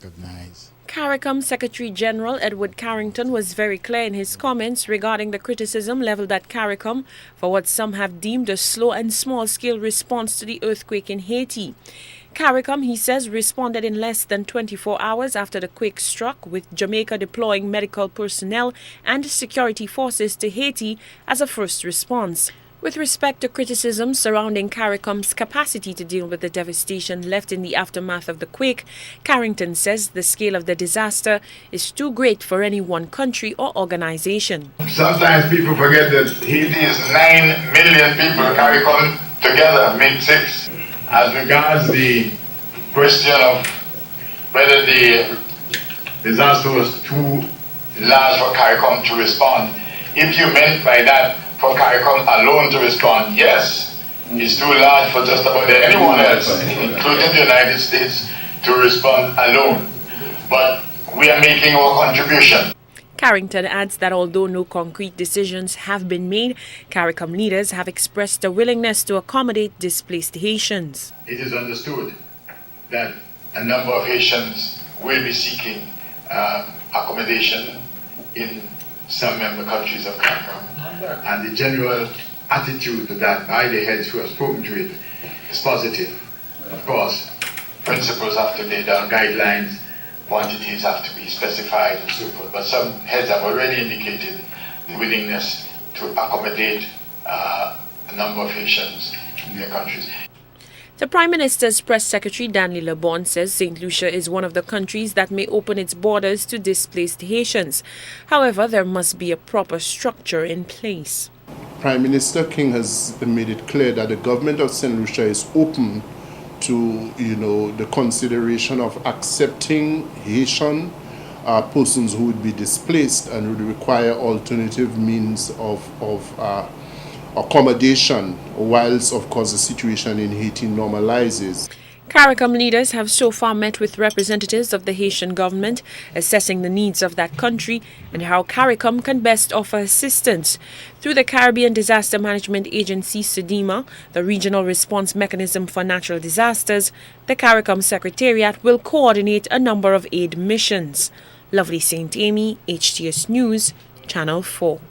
recognize. CARICOM Secretary General Edward Carrington was very clear in his comments regarding the criticism leveled at CARICOM for what some have deemed a slow and small-scale response to the earthquake in Haiti. CARICOM, he says, responded in less than 24 hours after the quake struck, with Jamaica deploying medical personnel and security forces to Haiti as a first response. With respect to criticism surrounding CARICOM's capacity to deal with the devastation left in the aftermath of the quake, Carrington says the scale of the disaster is too great for any one country or organization. Sometimes people forget that Haiti is 9 million people. CARICOM together make 6. As regards the question of whether the disaster was too large for CARICOM to respond, if you meant by that for CARICOM alone to respond, yes, it's too large for just about anyone else, including the United States, to respond alone. But we are making our contribution. Carrington adds that although no concrete decisions have been made, CARICOM leaders have expressed a willingness to accommodate displaced Haitians. It is understood that a number of Haitians will be seeking accommodation in some member countries of CARICOM. And the general attitude to that by the heads who have spoken to it is positive. Of course, principles have to be laid down, guidelines, quantities have to be specified and so forth. But some heads have already indicated the willingness to accommodate a number of Haitians in their countries. The Prime Minister's Press Secretary Danley LeBon says St. Lucia is one of the countries that may open its borders to displaced Haitians. However, there must be a proper structure in place. Prime Minister King has made it clear that the government of St. Lucia is open to, the consideration of accepting Haitian persons who would be displaced and would require alternative means of accommodation, whilst, of course, the situation in Haiti normalizes. CARICOM leaders have so far met with representatives of the Haitian government, assessing the needs of that country and how CARICOM can best offer assistance. Through the Caribbean Disaster Management Agency, St.Aimee, the regional response mechanism for natural disasters, the CARICOM Secretariat will coordinate a number of aid missions. Lovely St.Aimee, HTS News, Channel 4.